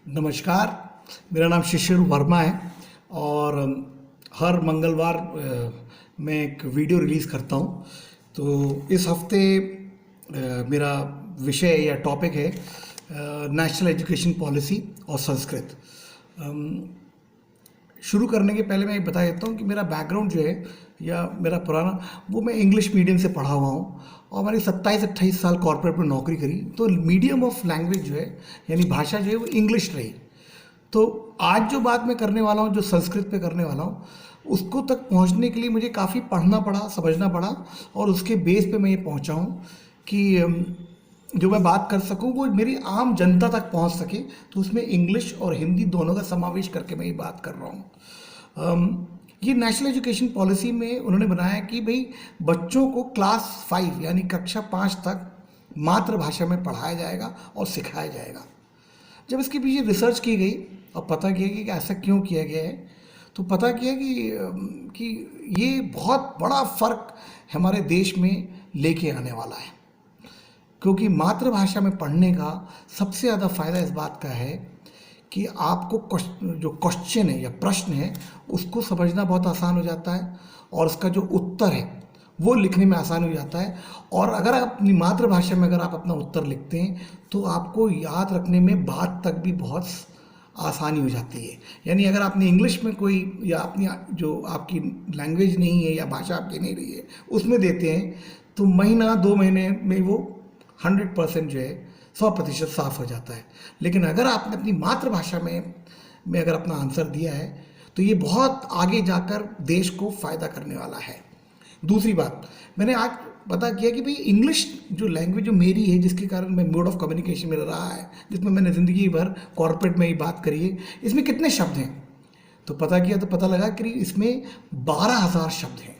नमस्कार। मेरा नाम शिशिर वर्मा है और हर मंगलवार मैं एक वीडियो रिलीज़ करता हूँ। तो इस हफ्ते मेरा विषय या टॉपिक है नेशनल एजुकेशन पॉलिसी और संस्कृत। शुरू करने के पहले मैं ये बता देता हूँ कि मेरा बैकग्राउंड जो है या मेरा पुराना वो मैं इंग्लिश मीडियम से पढ़ा हुआ हूँ और मैंने 27-28 साल कॉर्पोरेट में नौकरी करी। तो मीडियम ऑफ लैंग्वेज जो है यानी भाषा जो है वो इंग्लिश रही। तो आज जो बात मैं करने वाला हूँ, जो संस्कृत पे करने वाला हूँ, उसको तक पहुँचने के लिए मुझे काफ़ी पढ़ना पड़ा, समझना पड़ा और उसके बेस पे मैं ये पहुँचा हूँ कि जो मैं बात कर सकूं वो मेरी आम जनता तक पहुंच सके। तो उसमें इंग्लिश और हिंदी दोनों का समावेश करके मैं ये बात कर रहा हूं। ये नेशनल एजुकेशन पॉलिसी में उन्होंने बनाया कि भाई बच्चों को क्लास 5 यानी कक्षा 5 तक मातृभाषा में पढ़ाया जाएगा और सिखाया जाएगा। जब इसके पीछे रिसर्च की गई और पता किया कि ऐसा क्यों किया गया है, तो पता किया कि ये बहुत बड़ा फ़र्क हमारे देश में लेके आने वाला है। क्योंकि मातृभाषा में पढ़ने का सबसे ज़्यादा फ़ायदा इस बात का है कि आपको जो क्वेश्चन है या प्रश्न है उसको समझना बहुत आसान हो जाता है और उसका जो उत्तर है वो लिखने में आसान हो जाता है। और अगर आप अपनी मातृभाषा में अगर आप अपना उत्तर लिखते हैं तो आपको याद रखने में बात तक भी बहुत आसानी हो जाती है। यानी अगर आपने इंग्लिश में कोई या अपनी जो आपकी लैंग्वेज नहीं है या भाषा आपकी नहीं रही है उसमें देते हैं तो महीना 2 महीने में वो 100% जो है 100% साफ हो जाता है। लेकिन अगर आपने अपनी मातृभाषा में अगर अपना आंसर दिया है तो ये बहुत आगे जाकर देश को फ़ायदा करने वाला है। दूसरी बात मैंने आज पता किया कि भाई इंग्लिश जो लैंग्वेज जो मेरी है, जिसके कारण मैं मोड ऑफ कम्युनिकेशन मेरा रहा है, जिसमें मैंने ज़िंदगी भर कॉर्पोरेट में ही बात करी है, इसमें कितने शब्द हैं तो पता किया तो पता लगा कि इसमें 12,000 शब्द हैं।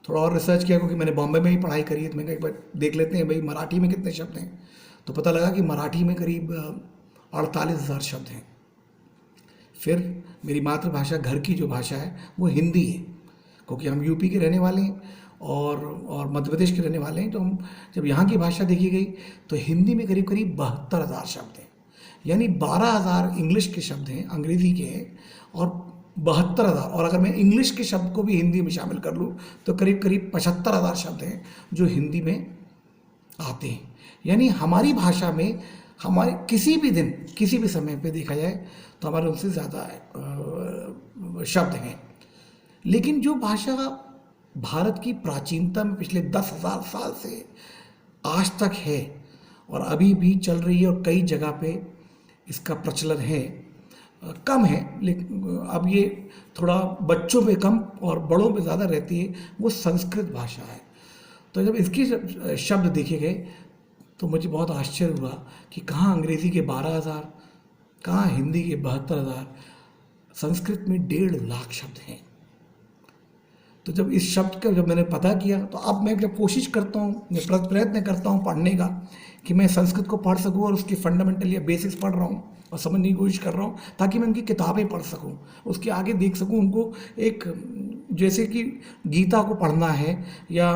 थोड़ा और रिसर्च किया क्योंकि मैंने बॉम्बे में ही पढ़ाई करी है तो मैंने एक बार देख लेते हैं भाई मराठी में कितने शब्द हैं। तो पता लगा कि मराठी में करीब 48,000 शब्द हैं। फिर मेरी मातृभाषा घर की जो भाषा है वो हिंदी है, क्योंकि हम यूपी के रहने वाले हैं और मध्य प्रदेश के रहने वाले हैं। तो हम जब यहाँ की भाषा देखी गई तो हिंदी में करीब करीब 72,000 शब्द हैं। यानी 12,000 इंग्लिश के शब्द हैं, अंग्रेज़ी के हैं और 72,000, और अगर मैं इंग्लिश के शब्द को भी हिंदी में शामिल कर लूँ तो करीब करीब 75,000 शब्द हैं जो हिंदी में आते हैं। यानी हमारी भाषा में हमारे किसी भी दिन किसी भी समय पे देखा जाए तो हमारे उनसे ज़्यादा शब्द हैं। लेकिन जो भाषा भारत की प्राचीनता में पिछले 10,000 साल से आज तक है और अभी भी चल रही है और कई जगह पे इसका प्रचलन है, कम है लेकिन अब ये थोड़ा बच्चों पे कम और बड़ों पे ज़्यादा रहती है, वो संस्कृत भाषा है। तो जब इसके शब्द देखे गए तो मुझे बहुत आश्चर्य हुआ कि कहाँ अंग्रेज़ी के 12,000, कहाँ हिंदी के 72,000, संस्कृत में 1.5 लाख शब्द हैं। तो जब इस शब्द का जब मैंने पता किया तो अब मैं जब कोशिश करता हूँ, मैं प्रयत्न करता हूँ पढ़ने का कि मैं संस्कृत को पढ़ सकूँ और उसकी फंडामेंटल या बेसिक्स पढ़ रहा हूँ और समझने की कोशिश कर रहा हूँ ताकि मैं उनकी किताबें पढ़ सकूँ, उसके आगे देख सकूँ। उनको एक जैसे कि गीता को पढ़ना है या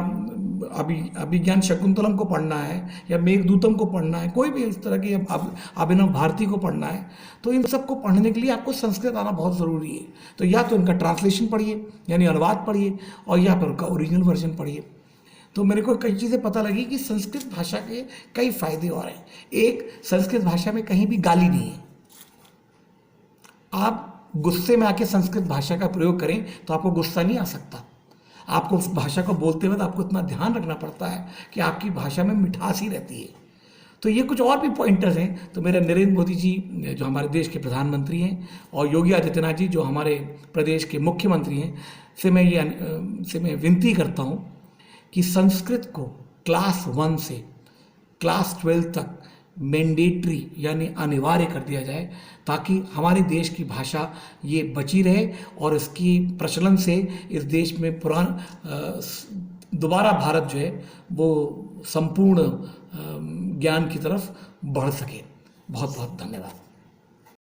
अभिज्ञान शकुंतलम को पढ़ना है या मेघदूतम को पढ़ना है, कोई भी इस तरह की अभिनव भारती को पढ़ना है, तो इन सब को पढ़ने के लिए आपको संस्कृत आना बहुत ज़रूरी है। तो या तो इनका ट्रांसलेशन पढ़िए यानी अनुवाद पढ़िए और या फिर उनका ओरिजिनल वर्जन पढ़िए। तो मेरे को कई चीज़ें पता लगी कि संस्कृत भाषा के कई फायदे और हैं। एक, संस्कृत भाषा में कहीं भी गाली नहीं है। आप गुस्से में आके संस्कृत भाषा का प्रयोग करें तो आपको गुस्सा नहीं आ सकता। आपको उस भाषा को बोलते वक्त आपको इतना ध्यान रखना पड़ता है कि आपकी भाषा में मिठास ही रहती है। तो ये कुछ और भी पॉइंटर्स हैं। तो मेरे नरेंद्र मोदी जी जो हमारे देश के प्रधानमंत्री हैं और योगी आदित्यनाथ जी जो हमारे प्रदेश के मुख्यमंत्री हैं से मैं विनती करता हूँ कि संस्कृत को क्लास 1 से क्लास 12 तक मैंडेटरी यानी अनिवार्य कर दिया जाए ताकि हमारे देश की भाषा ये बची रहे और इसकी प्रचलन से इस देश में दोबारा भारत जो है वो संपूर्ण ज्ञान की तरफ बढ़ सके। बहुत बहुत धन्यवाद।